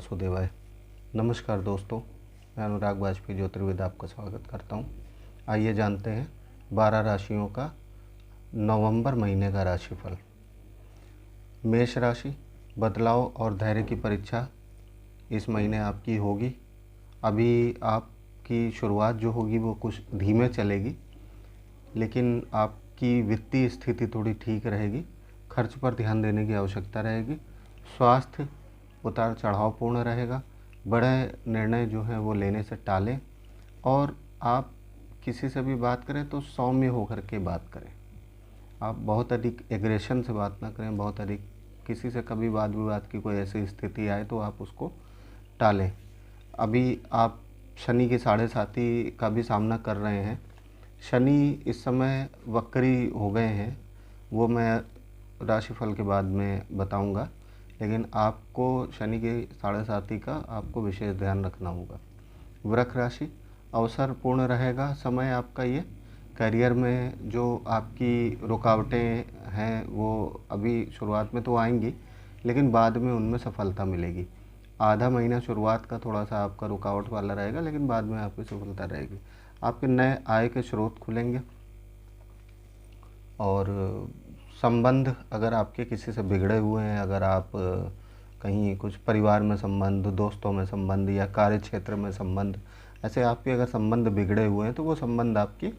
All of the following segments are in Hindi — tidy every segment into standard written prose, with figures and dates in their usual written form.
वासुदेवाय। नमस्कार दोस्तों, मैं अनुराग वाजपेयी ज्योतिर्विद आपका स्वागत करता हूं। आइए जानते हैं 12 राशियों का नवंबर महीने का राशिफल। मेष राशि, बदलाव और धैर्य की परीक्षा इस महीने आपकी होगी। अभी आपकी शुरुआत जो होगी वो कुछ धीमे चलेगी, लेकिन आपकी वित्तीय स्थिति थोड़ी ठीक रहेगी। खर्च पर ध्यान देने की आवश्यकता रहेगी। स्वास्थ्य उतार चढ़ावपूर्ण रहेगा। बड़े निर्णय जो हैं वो लेने से टालें, और आप किसी से भी बात करें तो सौम्य होकर के बात करें। आप बहुत अधिक एग्रेशन से बात ना करें। बहुत अधिक किसी से कभी वाद विवाद की कोई ऐसी स्थिति आए तो आप उसको टालें। अभी आप शनि की 7.5 का भी सामना कर रहे हैं। शनि इस समय वक्री हो गए हैं, वो मैं राशिफल के बाद में बताऊंगा, लेकिन आपको शनि के 7.5 का आपको विशेष ध्यान रखना होगा। वृष राशि, अवसरपूर्ण रहेगा समय आपका ये। करियर में जो आपकी रुकावटें हैं वो अभी शुरुआत में तो आएंगी, लेकिन बाद में उनमें सफलता मिलेगी। आधा महीना शुरुआत का थोड़ा सा आपका रुकावट वाला रहेगा, लेकिन बाद में आपकी सफलता रहेगी। आपके नए आय के स्रोत खुलेंगे, और संबंध अगर आपके किसी से बिगड़े हुए हैं, अगर आप कहीं कुछ परिवार में संबंध, दोस्तों में संबंध या कार्य क्षेत्र में संबंध, ऐसे आपके अगर संबंध बिगड़े हुए हैं तो वो संबंध आपकी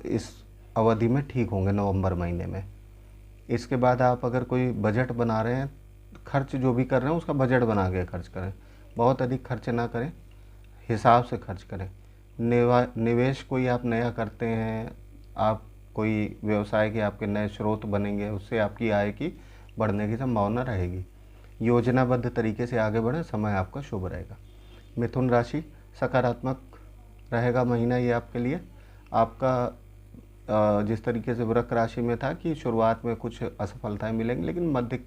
इस अवधि में ठीक होंगे, नवंबर महीने में। इसके बाद आप अगर कोई बजट बना रहे हैं, खर्च जो भी कर रहे हैं उसका बजट बना के खर्च करें। बहुत अधिक खर्च ना करें, हिसाब से खर्च करें। निवेश कोई आप नया करते हैं, आप कोई व्यवसाय के आपके नए स्रोत बनेंगे, उससे आपकी आय की बढ़ने की संभावना रहेगी। योजनाबद्ध तरीके से आगे बढ़ें, समय आपका शुभ रहेगा। मिथुन राशि, सकारात्मक रहेगा महीना ये आपके लिए। आपका जिस तरीके से वृष राशि में था कि शुरुआत में कुछ असफलताएं मिलेंगी, लेकिन मध्य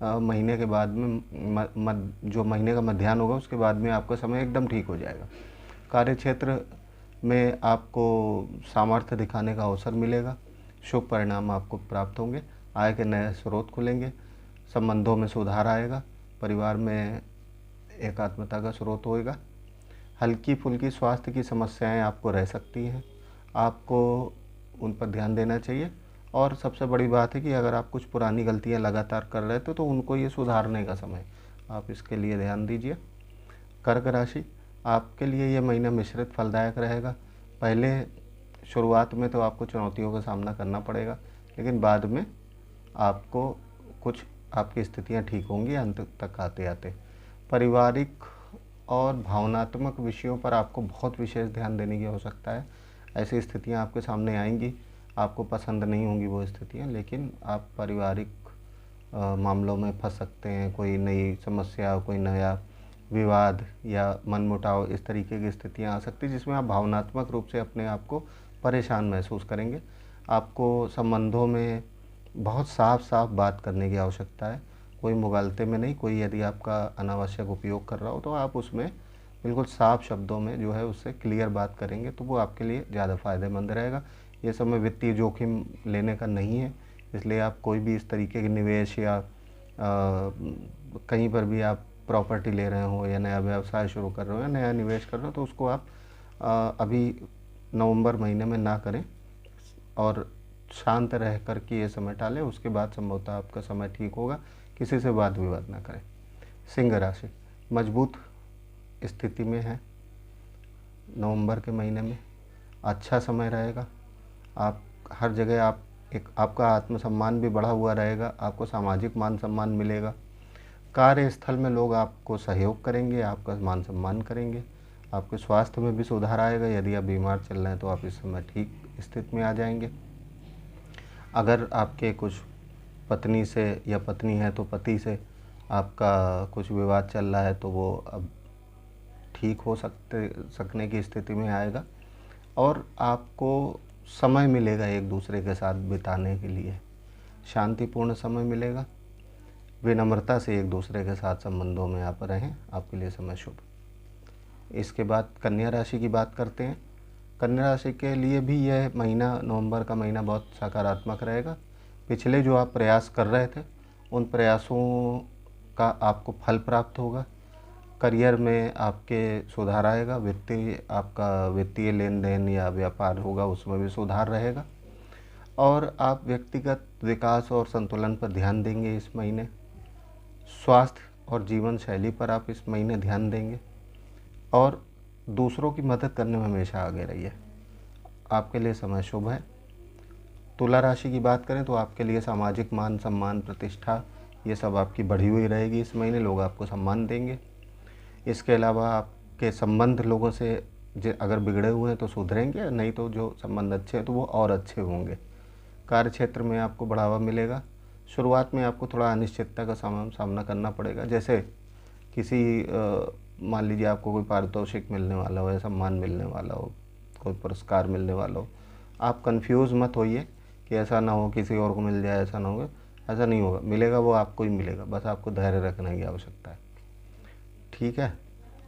महीने के बाद में जो महीने का मध्याह्न होगा उसके बाद में आपका समय एकदम ठीक हो जाएगा। कार्य क्षेत्र में आपको सामर्थ्य दिखाने का अवसर मिलेगा। शुभ परिणाम आपको प्राप्त होंगे। आय के नए स्रोत खुलेंगे। संबंधों में सुधार आएगा। परिवार में एकात्मता का स्रोत होएगा। हल्की फुल्की स्वास्थ्य की समस्याएं आपको रह सकती हैं, आपको उन पर ध्यान देना चाहिए। और सबसे बड़ी बात है कि अगर आप कुछ पुरानी गलतियां लगातार कर रहे थे तो उनको ये सुधारने का समय, आप इसके लिए ध्यान दीजिए। कर्क राशि, आपके लिए ये महीना मिश्रित फलदायक रहेगा। पहले शुरुआत में तो आपको चुनौतियों का सामना करना पड़ेगा, लेकिन बाद में आपको कुछ आपकी स्थितियां ठीक होंगी अंत तक आते आते। पारिवारिक और भावनात्मक विषयों पर आपको बहुत विशेष ध्यान देने की आवश्यकता है। ऐसी स्थितियां आपके सामने आएंगी, आपको पसंद नहीं होंगी वो स्थितियां, लेकिन आप पारिवारिक मामलों में फंस सकते हैं। कोई नई समस्या, कोई नया विवाद या मनमुटाव, इस तरीके की स्थितियां आ सकती जिसमें आप भावनात्मक रूप से अपने आप को परेशान महसूस करेंगे। आपको संबंधों में बहुत साफ साफ बात करने की आवश्यकता है, कोई मुगालते में नहीं। कोई यदि आपका अनावश्यक उपयोग कर रहा हो तो आप उसमें बिल्कुल साफ शब्दों में जो है उससे क्लियर बात करेंगे तो वो आपके लिए ज़्यादा फ़ायदेमंद रहेगा। ये समय वित्तीय जोखिम लेने का नहीं है, इसलिए आप कोई भी इस तरीके के निवेश या कहीं पर भी आप प्रॉपर्टी ले रहे हो या नया व्यवसाय शुरू कर रहे हो या नया निवेश कर रहे हो तो उसको आप अभी नवंबर महीने में ना करें, और शांत रह कर के ये समय टालें। उसके बाद संभवतः आपका समय ठीक होगा। किसी से वाद विवाद ना करें। सिंह राशि, मजबूत स्थिति में है नवंबर के महीने में। अच्छा समय रहेगा। आप हर जगह आपका आत्मसम्मान भी बढ़ा हुआ रहेगा। आपको सामाजिक मान सम्मान मिलेगा। कार्यस्थल में लोग आपको सहयोग करेंगे, आपका मान सम्मान करेंगे। आपके स्वास्थ्य में भी सुधार आएगा। यदि आप बीमार चल रहे हैं तो आप इस समय ठीक स्थिति में आ जाएंगे। अगर आपके कुछ पत्नी से या पत्नी है तो पति से आपका कुछ विवाद चल रहा है तो वो अब ठीक हो सकने की स्थिति में आएगा, और आपको समय मिलेगा एक दूसरे के साथ बिताने के लिए। शांतिपूर्ण समय मिलेगा। विनम्रता से एक दूसरे के साथ संबंधों में आप रहें, आपके लिए समय शुभ। इसके बाद कन्या राशि की बात करते हैं। कन्या राशि के लिए भी यह महीना, नवंबर का महीना, बहुत सकारात्मक रहेगा। पिछले जो आप प्रयास कर रहे थे उन प्रयासों का आपको फल प्राप्त होगा। करियर में आपके सुधार आएगा, वित्तीय लेन देन या व्यापार होगा उसमें भी सुधार रहेगा। और आप व्यक्तिगत विकास और संतुलन पर ध्यान देंगे इस महीने। स्वास्थ्य और जीवन शैली पर आप इस महीने ध्यान देंगे और दूसरों की मदद करने में हमेशा आगे रहिए। आपके लिए समय शुभ है। तुला राशि की बात करें तो आपके लिए सामाजिक मान सम्मान प्रतिष्ठा ये सब आपकी बढ़ी हुई रहेगी। इस महीने लोग आपको सम्मान देंगे। इसके अलावा आपके संबंध लोगों से अगर बिगड़े हुए हैं तो सुधरेंगे, नहीं तो जो संबंध अच्छे हैं तो वो और अच्छे होंगे। कार्य क्षेत्र में आपको बढ़ावा मिलेगा। शुरुआत में आपको थोड़ा अनिश्चितता का सामना करना पड़ेगा, जैसे किसी मान लीजिए आपको कोई पारितोषिक मिलने वाला हो या सम्मान मिलने वाला हो, कोई पुरस्कार मिलने वाला हो। आप कंफ्यूज मत होइए कि ऐसा ना हो किसी और को मिल जाए, ऐसा ना हो। ऐसा नहीं होगा, मिलेगा वो आपको ही मिलेगा, बस आपको धैर्य रखने की आवश्यकता है। ठीक है।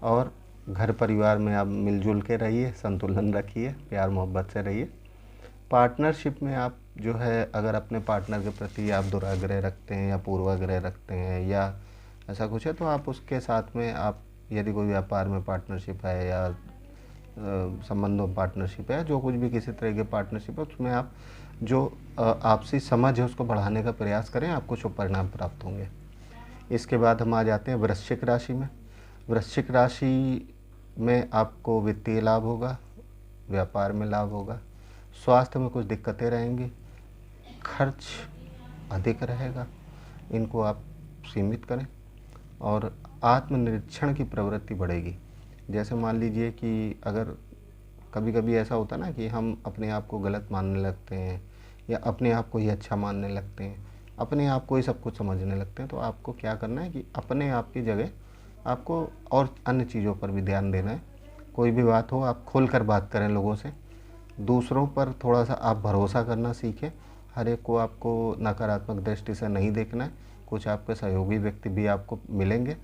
और घर परिवार में आप मिलजुल के रहिए, संतुलन रखिए, प्यार मोहब्बत से रहिए। पार्टनरशिप में आप जो है अगर अपने पार्टनर के प्रति आप दुराग्रह रखते हैं या पूर्वाग्रह रखते हैं या ऐसा कुछ है तो आप उसके साथ में आप यदि कोई व्यापार में पार्टनरशिप है या संबंधों में पार्टनरशिप है, जो कुछ भी किसी तरह की पार्टनरशिप है, उसमें आप जो आपसी समझ है उसको बढ़ाने का प्रयास करें, आपको शुभ परिणाम प्राप्त होंगे। इसके बाद हम आ जाते हैं वृश्चिक राशि में। वृश्चिक राशि में आपको वित्तीय लाभ होगा, व्यापार में लाभ होगा, स्वास्थ्य में कुछ दिक्कतें रहेंगी, खर्च अधिक रहेगा, इनको आप सीमित करें। और आत्मनिरीक्षण की प्रवृत्ति बढ़ेगी। जैसे मान लीजिए कि अगर कभी कभी ऐसा होता है ना कि हम अपने आप को गलत मानने लगते हैं या अपने आप को ही अच्छा मानने लगते हैं, अपने आप को ही सब कुछ समझने लगते हैं, तो आपको क्या करना है कि अपने आप की जगह आपको और अन्य चीज़ों पर भी ध्यान देना है। कोई भी बात हो आप खुल कर बात करें लोगों से, दूसरों पर थोड़ा सा आप भरोसा करना सीखें। हर एक को आपको नकारात्मक दृष्टि से नहीं देखना है। कुछ आपके सहयोगी व्यक्ति भी आपको मिलेंगे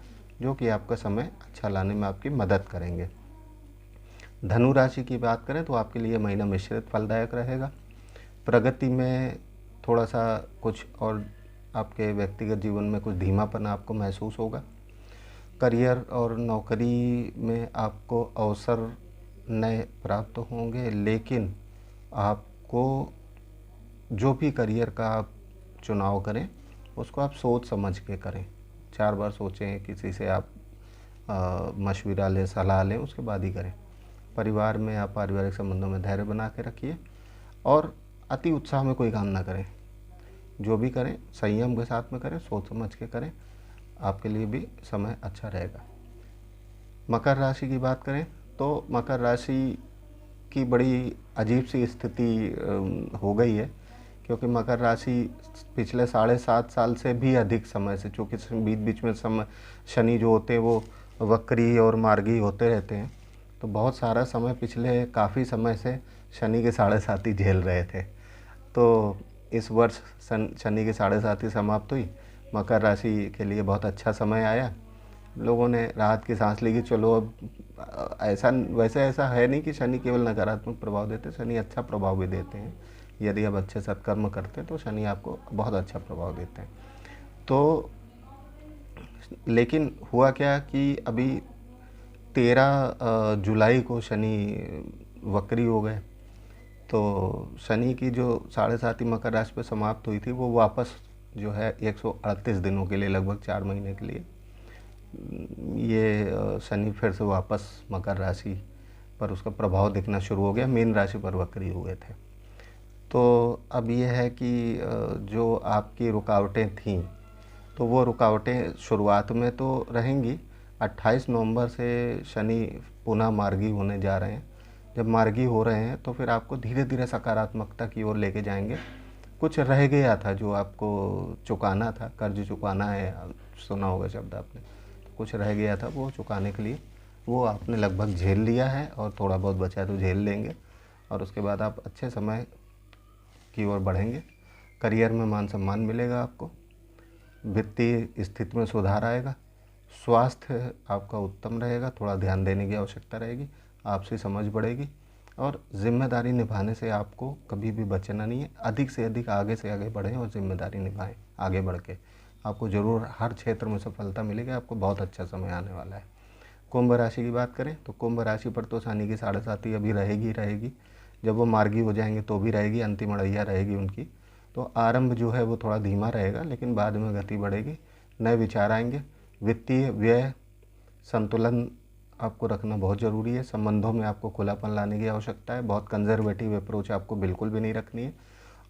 जो कि आपका समय अच्छा लाने में आपकी मदद करेंगे। धनु राशि की बात करें तो आपके लिए महीना मिश्रित फलदायक रहेगा। प्रगति में थोड़ा सा कुछ और आपके व्यक्तिगत जीवन में कुछ धीमापन आपको महसूस होगा। करियर और नौकरी में आपको अवसर नए प्राप्त होंगे, लेकिन आपको जो भी करियर का आप चुनाव करें उसको आप सोच समझ के करें। 4 बार सोचें, किसी से आप मशविरा लें, सलाह लें, उसके बाद ही करें। परिवार में आप पारिवारिक संबंधों में धैर्य बना के रखिए और अति उत्साह में कोई काम ना करें। जो भी करें संयम के साथ में करें, सोच समझ के करें, आपके लिए भी समय अच्छा रहेगा। मकर राशि की बात करें तो मकर राशि की बड़ी अजीब सी स्थिति हो गई है, क्योंकि मकर राशि पिछले 7.5 साल से भी अधिक समय से, चूँकि बीच बीच में समय शनि जो होते हैं वो वक्री और मार्गी होते रहते हैं, तो बहुत सारा समय पिछले काफ़ी समय से शनि के 7.5 झेल रहे थे। तो इस वर्ष शनि के 7.5 समाप्त हुई, मकर राशि के लिए बहुत अच्छा समय आया। लोगों ने राहत की सांस ली कि चलो अब ऐसा है नहीं कि शनि केवल नकारात्मक प्रभाव देते, शनि अच्छा प्रभाव भी देते हैं। यदि आप अच्छे सत्कर्म करते हैं तो शनि आपको बहुत अच्छा प्रभाव देते हैं। तो लेकिन हुआ क्या कि अभी 13 जुलाई को शनि वक्री हो गए, तो शनि की जो 7.5 मकर राशि पर समाप्त हुई थी वो वापस जो है 138 दिनों के लिए, लगभग 4 महीने के लिए ये शनि फिर से वापस मकर राशि पर उसका प्रभाव दिखना शुरू हो गया। मीन राशि पर वक्री हुए थे। तो अब ये है कि जो आपकी रुकावटें थीं तो वो रुकावटें शुरुआत में तो रहेंगी। 28 नवंबर से शनि पुनः मार्गी होने जा रहे हैं। जब मार्गी हो रहे हैं तो फिर आपको धीरे धीरे सकारात्मकता की ओर लेके जाएंगे। कुछ रह गया था जो आपको चुकाना था, कर्ज चुकाना है, सुना होगा शब्द आपने, तो कुछ रह गया था वो चुकाने के लिए, वो आपने लगभग झेल लिया है और थोड़ा बहुत बचा है तो झेल लेंगे और उसके बाद आप अच्छे समय की ओर बढ़ेंगे। करियर में मान सम्मान मिलेगा आपको, वित्तीय स्थिति में सुधार आएगा, स्वास्थ्य आपका उत्तम रहेगा, थोड़ा ध्यान देने की आवश्यकता रहेगी, आपसी समझ बढ़ेगी और जिम्मेदारी निभाने से आपको कभी भी बचना नहीं है। अधिक से अधिक आगे से आगे बढ़ें और जिम्मेदारी निभाएं। आगे बढ़ के आपको ज़रूर हर क्षेत्र में सफलता मिलेगी। आपको बहुत अच्छा समय आने वाला है। कुंभ राशि की बात करें तो कुंभ राशि पर तो शनि की 7.5 अभी रहेगी रहेगी। जब वो मार्गी हो जाएंगे तो भी रहेगी, अंतिम अड़ैया रहेगी उनकी। तो आरंभ जो है वो थोड़ा धीमा रहेगा, लेकिन बाद में गति बढ़ेगी, नए विचार आएंगे। वित्तीय व्यय संतुलन आपको रखना बहुत ज़रूरी है। संबंधों में आपको खुलापन लाने की आवश्यकता है। बहुत कंजर्वेटिव अप्रोच आपको बिल्कुल भी नहीं रखनी है।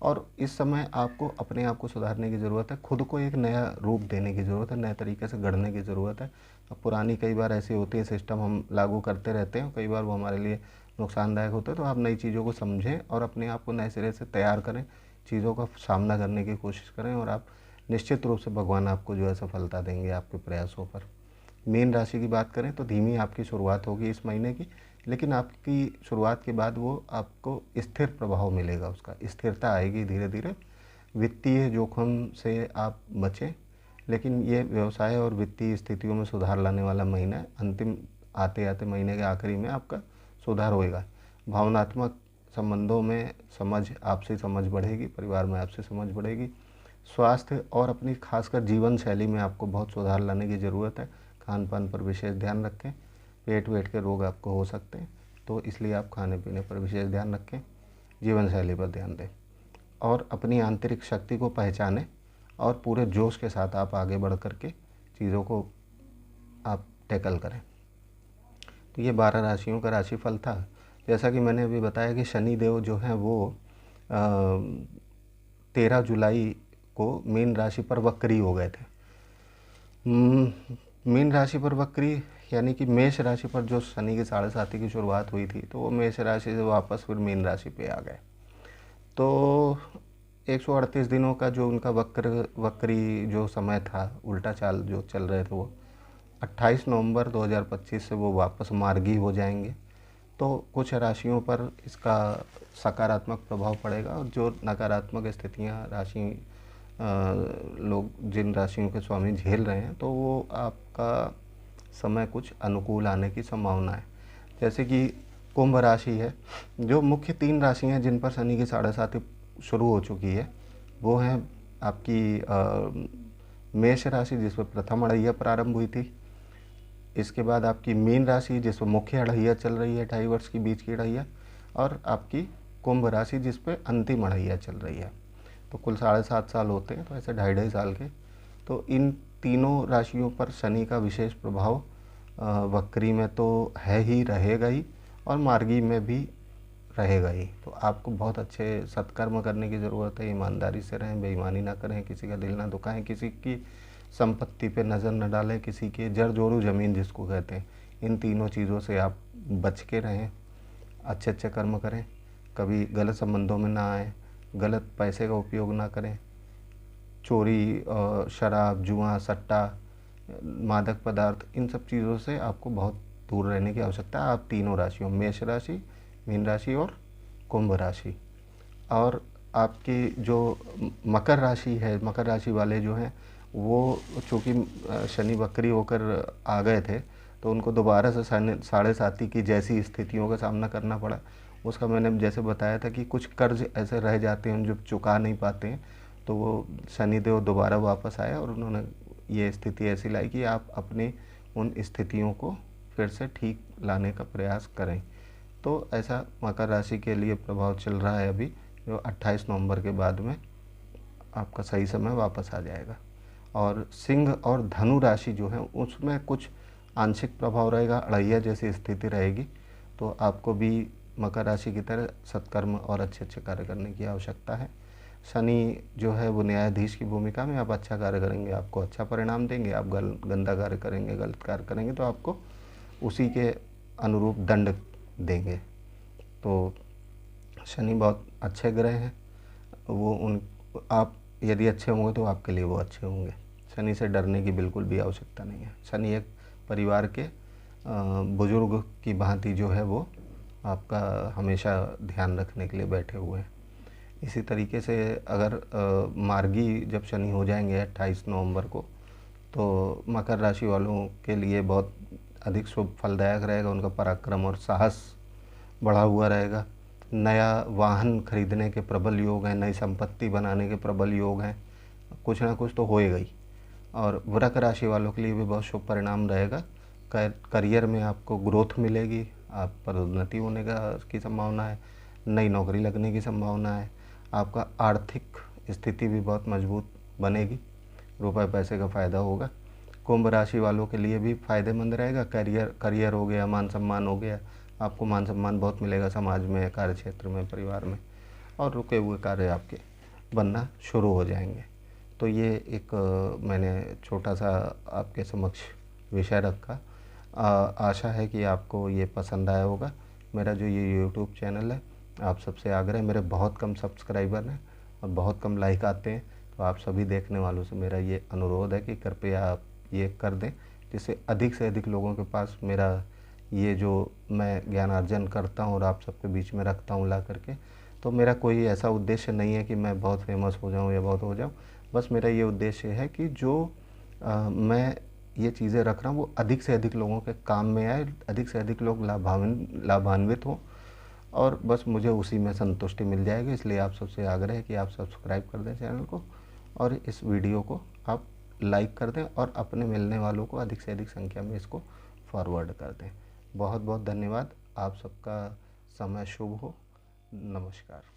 और इस समय आपको अपने आप को सुधारने की ज़रूरत है, खुद को एक नया रूप देने की ज़रूरत है, नए तरीके से गढ़ने की ज़रूरत है। अब पुरानी कई बार ऐसी होती है सिस्टम हम लागू करते रहते हैं, कई बार वो हमारे लिए नुकसानदायक होता है। तो आप नई चीज़ों को समझें और अपने आप को नए सिरे से तैयार करें, चीज़ों का सामना करने की कोशिश करें, और आप निश्चित रूप से भगवान आपको जो है सफलता देंगे आपके प्रयासों पर। मीन राशि की बात करें तो धीमी आपकी शुरुआत होगी इस महीने की, लेकिन आपकी शुरुआत के बाद वो आपको स्थिर प्रभाव मिलेगा, उसका स्थिरता आएगी धीरे धीरे। वित्तीय जोखिम से आप बचें, लेकिन ये व्यवसाय और वित्तीय स्थितियों में सुधार लाने वाला महीना है। अंतिम आते आते महीने के आखिरी में आपका सुधार होएगा। भावनात्मक संबंधों में आपसी समझ बढ़ेगी, परिवार में आपसी समझ बढ़ेगी। स्वास्थ्य और अपनी खासकर जीवन शैली में आपको बहुत सुधार लाने की ज़रूरत है। खान पान पर विशेष ध्यान रखें, पेट वेट के रोग आपको हो सकते हैं, तो इसलिए आप खाने पीने पर विशेष ध्यान रखें, जीवन शैली पर ध्यान दें, और अपनी आंतरिक शक्ति को पहचानें और पूरे जोश के साथ आप आगे बढ़ कर के चीज़ों को आप टैकल करें। तो ये 12 राशियों का राशिफल था। जैसा कि मैंने अभी बताया कि शनि देव जो हैं वो 13 जुलाई को मीन राशि पर वक्री हो गए थे। मीन राशि पर वक्री यानी कि मेष राशि पर जो शनि की 7.5 की शुरुआत हुई थी, तो वो मेष राशि से वापस फिर मीन राशि पे आ गए। तो 138 दिनों का जो उनका वक्री जो समय था, उल्टा चाल जो चल रहे थे, वो 28 नवंबर 2025 से वो वापस मार्गी हो जाएंगे। तो कुछ राशियों पर इसका सकारात्मक प्रभाव पड़ेगा, और जो नकारात्मक स्थितियाँ लोग जिन राशियों के स्वामी झेल रहे हैं, तो वो आपका समय कुछ अनुकूल आने की संभावना है। जैसे कि कुंभ राशि है, जो मुख्य 3 राशियाँ जिन पर शनि की 7.5 शुरू हो चुकी है, वो हैं आपकी मेष राशि जिसमें प्रथम अड़ैया प्रारंभ हुई थी। इसके बाद आपकी मीन राशि जिसमें मुख्य अड़ैया चल रही है, 2.5 वर्ष की बीच की अड़ैया, और आपकी कुंभ राशि जिस पे अंतिम अड़ैया चल रही है। तो कुल 7.5 साल होते हैं, तो ऐसे 2.5 साल के। तो इन तीनों राशियों पर शनि का विशेष प्रभाव वक्री में तो है ही, रहेगा ही, और मार्गी में भी रहेगा ही। तो आपको बहुत अच्छे सत्कर्म करने की ज़रूरत है, ईमानदारी से रहें, बेईमानी ना करें, किसी का दिल ना दुखाएं, किसी की संपत्ति पे नज़र न डालें, किसी के जर जोरू ज़मीन जिसको कहते हैं, इन तीनों चीज़ों से आप बच के रहें, अच्छे अच्छे कर्म करें, कभी गलत संबंधों में ना आएँ, गलत पैसे का उपयोग ना करें, चोरी, शराब, जुआ, सट्टा, मादक पदार्थ, इन सब चीज़ों से आपको बहुत दूर रहने की आवश्यकता है। आप तीनों राशियों, मेष राशि, मीन राशि और कुंभ राशि। और आपकी जो मकर राशि है, मकर राशि वाले जो हैं, वो चूँकि शनि वक्री होकर आ गए थे, तो उनको दोबारा से 7.5 की जैसी स्थितियों का सामना करना पड़ा। उसका मैंने जैसे बताया था कि कुछ कर्ज ऐसे रह जाते हैं जो चुका नहीं पाते हैं, तो वो शनिदेव दोबारा वापस आए और उन्होंने ये स्थिति ऐसी लाई कि आप अपनी उन स्थितियों को फिर से ठीक लाने का प्रयास करें। तो ऐसा मकर राशि के लिए प्रभाव चल रहा है अभी, जो 28 नवंबर के बाद में आपका सही समय वापस आ जाएगा। और सिंह और धनु राशि जो है उसमें कुछ आंशिक प्रभाव रहेगा, अड़ैया जैसी स्थिति रहेगी। तो आपको भी मकर राशि की तरह सत्कर्म और अच्छे अच्छे कार्य करने की आवश्यकता है। शनि जो है वो न्यायाधीश की भूमिका में, आप अच्छा कार्य करेंगे आपको अच्छा परिणाम देंगे, आप गंदा कार्य करेंगे, गलत कार्य करेंगे तो आपको उसी के अनुरूप दंड देंगे। तो शनि बहुत अच्छे ग्रह हैं, आप यदि अच्छे होंगे तो आपके लिए वो अच्छे होंगे। शनि से डरने की बिल्कुल भी आवश्यकता नहीं है। शनि एक परिवार के बुजुर्ग की भांति जो है वो आपका हमेशा ध्यान रखने के लिए बैठे हुए हैं। इसी तरीके से अगर मार्गी जब शनि हो जाएंगे 28 नवंबर को, तो मकर राशि वालों के लिए बहुत अधिक शुभ फलदायक रहेगा। उनका पराक्रम और साहस बढ़ा हुआ रहेगा। नया वाहन खरीदने के प्रबल योग हैं, नई संपत्ति बनाने के प्रबल योग हैं, कुछ ना कुछ तो होएगा ही। और वृक राशि वालों के लिए भी बहुत शुभ परिणाम रहेगा। करियर में आपको ग्रोथ मिलेगी, आप पदोन्नति होने का की संभावना है, नई नौकरी लगने की संभावना है, आपका आर्थिक स्थिति भी बहुत मजबूत बनेगी, रुपए पैसे का फ़ायदा होगा। कुंभ राशि वालों के लिए भी फ़ायदेमंद रहेगा। करियर हो गया, मान सम्मान हो गया, आपको मान सम्मान बहुत मिलेगा समाज में, कार्य क्षेत्र में, परिवार में, और रुके हुए कार्य आपके बनना शुरू हो जाएंगे। तो ये एक मैंने छोटा सा आपके समक्ष विषय रखा। आशा है कि आपको ये पसंद आया होगा। मेरा जो ये यूट्यूब चैनल है, आप सबसे आग्रह है, मेरे बहुत कम सब्सक्राइबर हैं और बहुत कम लाइक आते हैं, तो आप सभी देखने वालों से मेरा ये अनुरोध है कि कृपया आप ये कर दें, जिससे अधिक से अधिक लोगों के पास मेरा ये जो मैं ज्ञानार्जन करता हूँ और आप सबके बीच में रखता हूँ ला करके, तो मेरा कोई ऐसा उद्देश्य नहीं है कि मैं बहुत फेमस हो जाऊँ या बहुत हो जाऊँ। बस मेरा ये उद्देश्य है कि जो मैं ये चीज़ें रख रहा हूँ वो अधिक से अधिक लोगों के काम में आए, अधिक से अधिक लोग लाभान्वित हों, और बस मुझे उसी में संतुष्टि मिल जाएगी। इसलिए आप सबसे आग्रह है कि आप सब्सक्राइब कर दें चैनल को, और इस वीडियो को आप लाइक कर दें और अपने मिलने वालों को अधिक से अधिक संख्या में इसको फॉरवर्ड कर दें। बहुत बहुत धन्यवाद। आप सबका समय शुभ हो। नमस्कार।